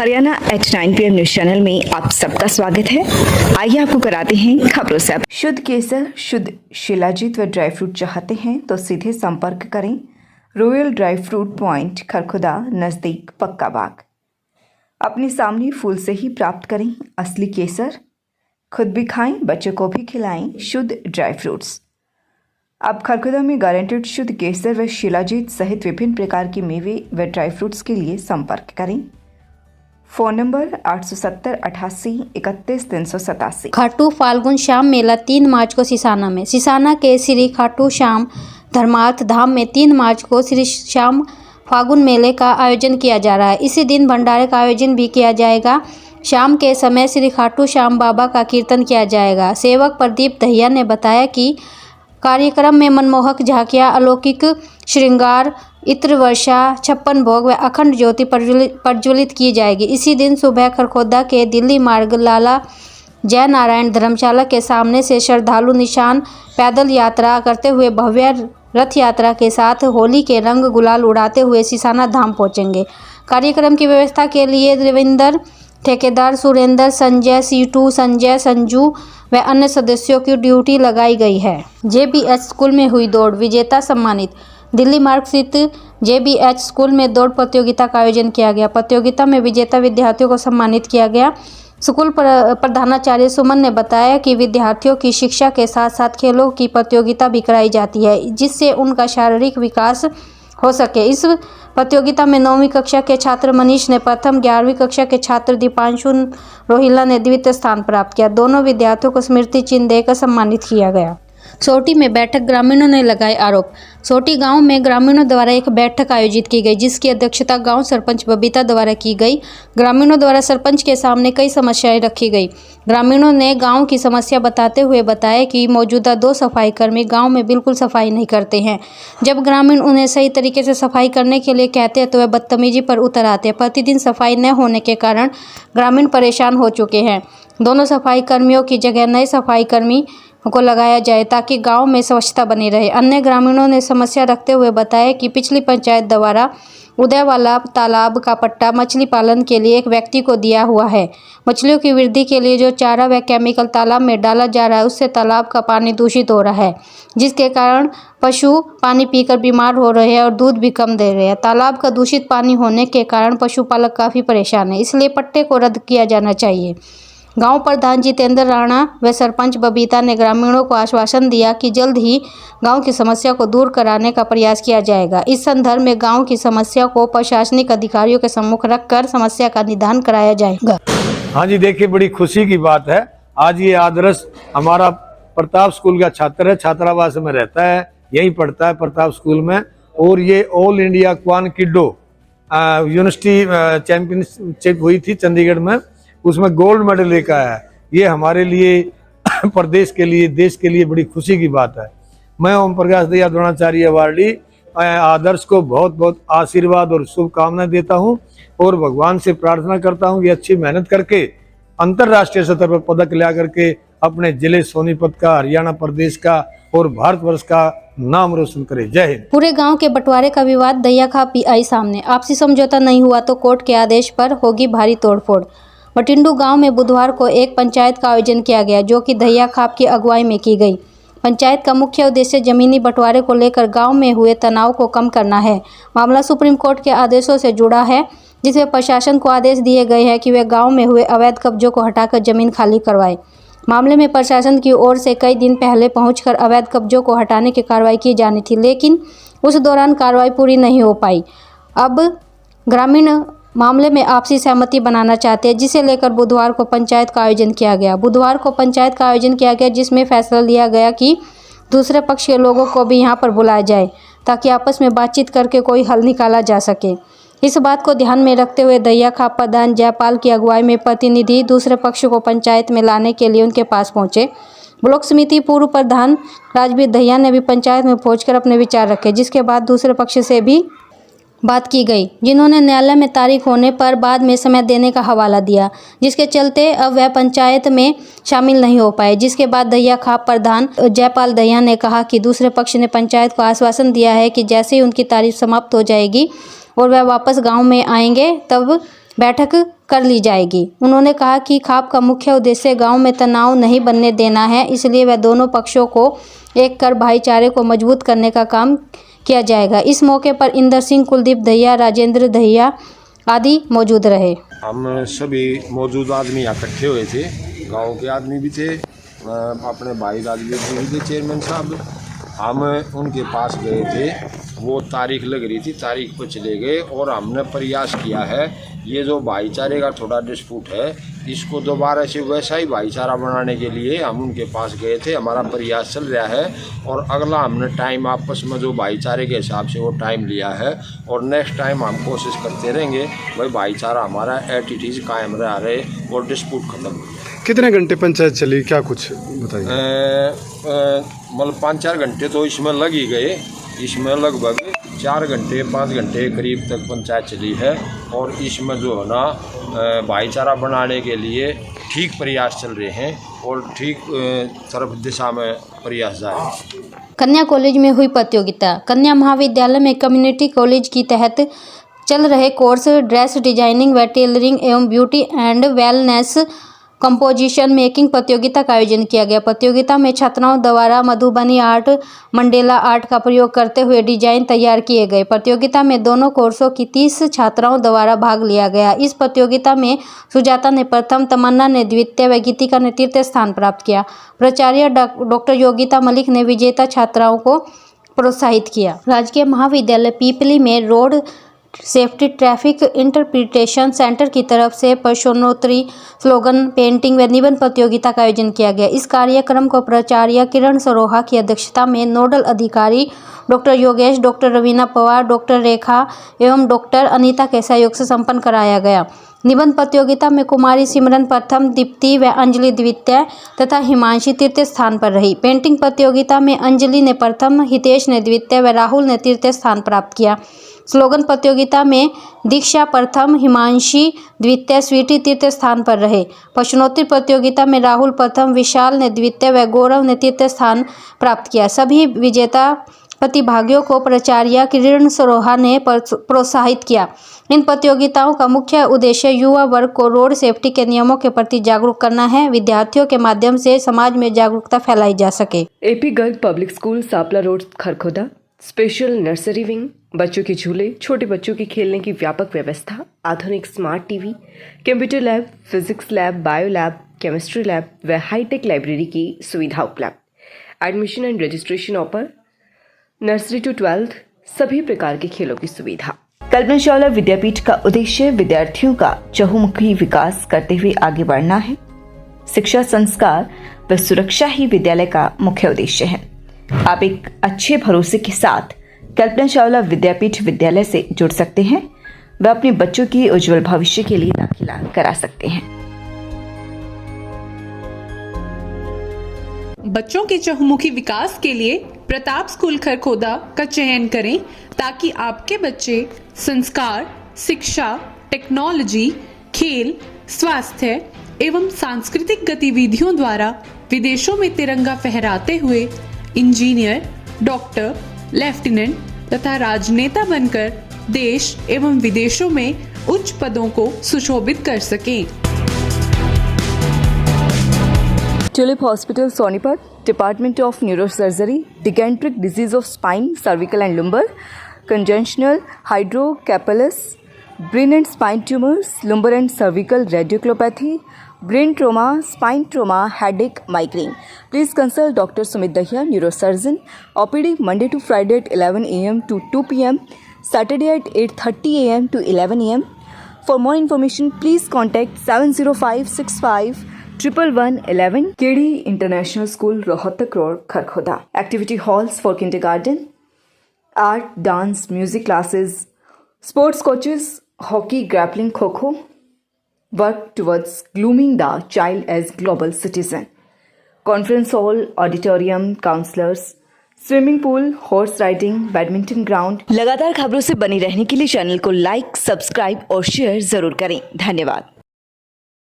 Haryana at 9 PM news channel में आप सबका स्वागत है। आइए आपको कराते हैं खबरों से। शुद्ध केसर, शुद्ध शिलाजीत व ड्राई फ्रूट चाहते हैं तो सीधे संपर्क करें royal dry fruit point, Kharkhoda, नज़दीक पक्का बाग। अपने सामने फूल से ही प्राप्त करें असली केसर, खुद भी खाएं, बच्चों को भी खिलाएं शुद्ध ड्राई फ्रूट्स। अब खरखुदा में गारंटेड शुद्ध केसर व शिलाजीत सहित विभिन्न प्रकार के मेवे व ड्राई फ्रूट्स के लिए संपर्क करें। Phone number 870 88 31 387। खाटू फाल्गुन श्याम मेला 3 मार्च को सिसाना में। सिसाना के श्री खाटू श्याम धर्मार्थ धाम में 3 मार्च को श्री श्याम फाल्गुन मेले का आयोजन किया जा रहा है। इसी दिन भंडारे का आयोजन भी किया जाएगा। शाम के समय श्री खाटू श्याम बाबा का कीर्तन किया जाएगा। सेवक प्रदीप दहिया ने बताया कि कार्यक्रम में मनमोहक झांकियाँ, अलौकिक श्रृंगार, इत्र वर्षा, 56 भोग व अखंड ज्योति प्रज्वलित की जाएगी। इसी दिन सुबह खरखोदा के दिल्ली मार्ग लाला जय नारायण धर्मशाला के सामने से श्रद्धालु निशान पैदल यात्रा करते हुए भव्य रथ यात्रा के साथ होली के रंग गुलाल उड़ाते हुए सिसाना धाम पहुंचेंगे। कार्यक्रम की व्यवस्था के लिए रविंदर, ठेकेदार सुरेंद्र, संजय, सीटू, संजय, संजू व अन्य सदस्यों की ड्यूटी लगाई गई है। JBH स्कूल में हुई दौड़, विजेता सम्मानित। दिल्ली मार्ग स्थित JBH स्कूल में दौड़ प्रतियोगिता का आयोजन किया गया। प्रतियोगिता में विजेता विद्यार्थियों को सम्मानित किया गया। स्कूल प्रधानाचार्य सुमन ने बताया कि विद्यार्थियों की शिक्षा के साथ साथ खेलों की प्रतियोगिता भी कराई जाती है, जिससे उनका शारीरिक विकास हो सके। इस प्रतियोगिता में 9वीं कक्षा के छात्र मनीष ने प्रथम, 11वीं कक्षा के छात्र दीपांशु रोहिला ने द्वितीय स्थान प्राप्त किया। दोनों विद्यार्थियों को स्मृति चिन्ह देकर सम्मानित किया गया। सोटी में बैठक, ग्रामीणों ने लगाए आरोप। सोटी गांव में ग्रामीणों द्वारा एक बैठक आयोजित की गई, जिसकी अध्यक्षता गांव सरपंच बबीता द्वारा की गई। ग्रामीणों द्वारा सरपंच के सामने कई समस्याएं रखी गई। ग्रामीणों ने गांव की समस्या बताते हुए बताया कि मौजूदा 2 सफाई कर्मी गांव में बिल्कुल सफाई नहीं करते हैं। जब ग्रामीण उन्हें सही तरीके से सफाई करने के लिए कहते हैं तो वे बदतमीजी पर उतर आते हैं। प्रतिदिन सफाई न होने के कारण ग्रामीण परेशान हो चुके हैं। दोनों सफाई कर्मियों की जगह नए सफाई कर्मी को लगाया जाए ताकि गांव में स्वच्छता बनी रहे। अन्य ग्रामीणों ने समस्या रखते हुए बताया कि पिछली पंचायत द्वारा उदयवाला तालाब का पट्टा मछली पालन के लिए एक व्यक्ति को दिया हुआ है। मछलियों की वृद्धि के लिए जो चारा व केमिकल तालाब में डाला जा रहा है, उससे तालाब का पानी दूषित हो रहा है, जिसके कारण पशु पानी पीकर बीमार हो रहे हैं और दूध भी कम दे रहे हैं। तालाब का दूषित पानी होने के कारण पशुपालक काफ़ी परेशान है, इसलिए पट्टे को रद्द किया जाना चाहिए। गांव प्रधान जितेंद्र राणा व सरपंच बबीता ने ग्रामीणों को आश्वासन दिया कि जल्द ही गांव की समस्या को दूर कराने का प्रयास किया जाएगा। इस संदर्भ में गांव की समस्या को प्रशासनिक अधिकारियों के सम्मुख रखकर समस्या का निदान कराया जाएगा। हाँ जी, देखिए बड़ी खुशी की बात है। आज ये आदर्श हमारा प्रताप स्कूल का छात्र है, छात्रावास में रहता है, यहीं पढ़ता है प्रताप स्कूल में। और ये ऑल इंडिया क्वान किडो यूनिवर्सिटी चैंपियनशिप हुई थी चंडीगढ़ में, उसमें गोल्ड मेडल लेकर आया है। ये हमारे लिए, प्रदेश के लिए, देश के लिए बड़ी खुशी की बात है। मैं ओम प्रकाश दहिया द्रोणाचार्य अवार्डी आदर्श को बहुत बहुत आशीर्वाद और शुभकामनाएं देता हूं और भगवान से प्रार्थना करता हूं कि अच्छी मेहनत करके अंतर्राष्ट्रीय स्तर पर पदक ला करके अपने जिले सोनीपत का, हरियाणा प्रदेश का और भारतवर्ष का नाम रोशन करे। जय हिंद। पूरे गांव के बंटवारे का विवाद दहिया खाप आई सामने। आपसी समझौता नहीं हुआ तो कोर्ट के आदेश पर होगी भारी तोड़फोड़। बटिंडू गांव में बुधवार को एक पंचायत का आयोजन किया गया, जो कि दहिया खाप की अगुवाई में की गई। पंचायत का मुख्य उद्देश्य जमीनी बंटवारे को लेकर गांव में हुए तनाव को कम करना है। मामला सुप्रीम कोर्ट के आदेशों से जुड़ा है, जिसमें प्रशासन को आदेश दिए गए हैं कि वे गांव में हुए अवैध कब्जों को हटाकर जमीन खाली करवाए। मामले में प्रशासन की ओर से कई दिन पहले पहुंचकर अवैध कब्जों को हटाने की कार्रवाई की जानी थी, लेकिन उस दौरान कार्रवाई पूरी नहीं हो पाई। अब ग्रामीण मामले में आपसी सहमति बनाना चाहते हैं, जिसे लेकर बुधवार को पंचायत का आयोजन किया गया। जिसमें फैसला लिया गया कि दूसरे पक्ष के लोगों को भी यहां पर बुलाया जाए, ताकि आपस में बातचीत करके कोई हल निकाला जा सके। इस बात को ध्यान में रखते हुए दहिया खाप प्रधान जयपाल की अगुवाई में प्रतिनिधि दूसरे पक्ष को पंचायत में लाने के लिए उनके पास पहुंचे। ब्लॉक समिति पूर्व प्रधान राजवीर दहिया ने भी पंचायत में पहुंचकर अपने विचार रखे, जिसके बाद दूसरे पक्ष से भी बात की गई, जिन्होंने न्यायालय में तारीख होने पर बाद में समय देने का हवाला दिया, जिसके चलते अब वह पंचायत में शामिल नहीं हो पाए। जिसके बाद दहिया खाप प्रधान जयपाल दहिया ने कहा कि दूसरे पक्ष ने पंचायत को आश्वासन दिया है कि जैसे ही उनकी तारीख समाप्त हो जाएगी और वह वापस गांव में आएंगे, तब बैठक कर ली जाएगी। उन्होंने कहा कि खाप का मुख्य उद्देश्य गांव में तनाव नहीं बनने देना है, इसलिए वह दोनों पक्षों को एक कर भाईचारे को मजबूत करने का काम किया जाएगा। इस मौके पर इंदर सिंह, कुलदीप दहिया, राजेंद्र दहिया आदि मौजूद रहे। हम सभी मौजूद आदमी यहाँ इकट्ठे हुए थे, गांव के आदमी भी थे, अपने भाई राजवीर जी भी थे, चेयरमैन साहब। हम उनके पास गए थे, वो तारीख लग रही थी, तारीख पर चले गए और हमने प्रयास किया है ये जो भाईचारे का थोड़ा डिस्प्यूट है इसको दोबारा से वैसा ही भाईचारा बनाने के लिए हम उनके पास गए थे। हमारा प्रयास चल रहा है और अगला हमने टाइम आपस में जो भाईचारे के हिसाब से वो टाइम लिया है और नेक्स्ट टाइम हम कोशिश करते रहेंगे भाई भाईचारा हमारा एटीट्यूड कायम रहे और डिस्प्यूट खत्म। कितने घंटे पंचायत चली, क्या कुछ बताइए? मतलब 5-4 घंटे तो इसमें लग ही गए। इसमें लगभग 4 घंटे 5 घंटे करीब तक पंचायत चली है और इसमें जो है ना भाईचारा बनाने के लिए ठीक प्रयास चल रहे हैं और ठीक तरफ दिशा में प्रयास जारी। कन्या कॉलेज में हुई प्रतियोगिता। कन्या महाविद्यालय में कम्युनिटी कॉलेज की तहत चल रहे कोर्स ड्रेस डिजाइनिंग व टेलरिंग एवं beauty and wellness composition making प्रतियोगिता का आयोजन किया गया। प्रतियोगिता में छात्राओं द्वारा मधुबनी आर्ट, मंडेला आर्ट का प्रयोग करते हुए डिजाइन तैयार किए गए। प्रतियोगिता में दोनों कोर्सों की 30 छात्राओं द्वारा भाग लिया गया। इस प्रतियोगिता में सुजाता ने प्रथम, तमन्ना ने द्वितीय व गीतिका ने तृतीय स्थान प्राप्त किया। प्राचार्य डॉक्टर योगिता मलिक ने विजेता छात्राओं को प्रोत्साहित किया। राजकीय महाविद्यालय पीपली में road safety traffic interpretation centre की तरफ से प्रश्नोत्तरी, स्लोगन, पेंटिंग व निबंध प्रतियोगिता का आयोजन किया गया। इस कार्यक्रम को प्राचार्य किरण सरोहा की अध्यक्षता में नोडल अधिकारी doctor Yogesh, doctor Raveena Pawar, doctor Rekha एवं डॉक्टर अनीता के सहयोग से संपन्न कराया गया। निबंध प्रतियोगिता में कुमारी सिमरन प्रथम, दीप्ति व अंजलि द्वितीय तथा हिमांशी तृतीय स्थान पर रही। पेंटिंग प्रतियोगिता में अंजलि ने प्रथम, हितेश ने द्वितीय व राहुल ने तृतीय स्थान प्राप्त किया। स्लोगन प्रतियोगिता में दीक्षा प्रथम, हिमांशी द्वितीय, स्वीटी तृतीय स्थान पर रहे। प्रश्नोत्तरी प्रतियोगिता में राहुल प्रथम, विशाल ने द्वितीय व गौरव ने तृतीय स्थान प्राप्त किया। सभी विजेता प्रतिभागियों को प्राचार्य किरण सरोहा ने प्रोत्साहित किया। इन प्रतियोगिताओं का मुख्य उद्देश्य युवा वर्ग को रोड सेफ्टी के नियमों के प्रति जागरूक करना है। विद्यार्थियों के माध्यम से समाज में जागरूकता फैलाई जा सके। AP girl public school, Sapla road, Kharkhoda. Special nursery wing, बच्चों के झूले, छोटे बच्चों के खेलने की व्यापक व्यवस्था, आधुनिक smart TV, computer lab, physics lab, bio lab, chemistry lab व हाईटेक लाइब्रेरी की सुविधा उपलब्ध। Admission and registration open. Nursery to 12th सभी प्रकार के खेलों की सुविधा। कल्पना चावला विद्यापीठ का उद्देश्य विद्यार्थियों का चहुमुखी विकास करते हुए आगे बढ़ना है। शिक्षा, संस्कार व सुरक्षा ही विद्यालय का मुख्य उद्देश्य है। आप एक अच्छे भरोसे के साथ कल्पना चावला विद्यापीठ विद्यालय से जुड़ सकते हैं व अपने बच्चों की उज्जवल भविष्य के लिए दाखिला करा सकते हैं। बच्चों के चहुमुखी विकास के लिए प्रताप स्कूल खरखोदा का चयन करें ताकि आपके बच्चे संस्कार, शिक्षा, टेक्नोलॉजी, खेल, स्वास्थ्य एवं सांस्कृतिक गतिविधियों द्वारा विदेशों में तिरंगा फहराते हुए इंजीनियर, डॉक्टर, लेफ्टिनेंट तथा राजनेता बनकर देश एवं विदेशों में उच्च पदों को सुशोभित कर सकें। Tulip hospital, Sonipat, department of neurosurgery, degenerative disease of spine, cervical and lumbar, congenital hydrocephalus, brain and spine tumours, lumbar and cervical radiculopathy, brain trauma, spine trauma, headache, migraine. Please consult Dr. Sumit Dahiya, neurosurgeon. OPD Monday to Friday at 11 a.m. to 2 p.m. Saturday at 8:30 a.m. to 11 a.m. For more information, please contact 705651111. KD International School, Rohtak Road, Kharkhoda. Activity halls for kindergarten, art, dance, music classes, sports coaches, hockey, grappling, kho-kho. Work towards grooming the child as global citizen. Conference hall, auditorium, counselors, swimming pool, horse riding, badminton ground. लगातार खबरों से बनी रहने के लिए channel को like, subscribe और share जरूर करें। धन्यवाद।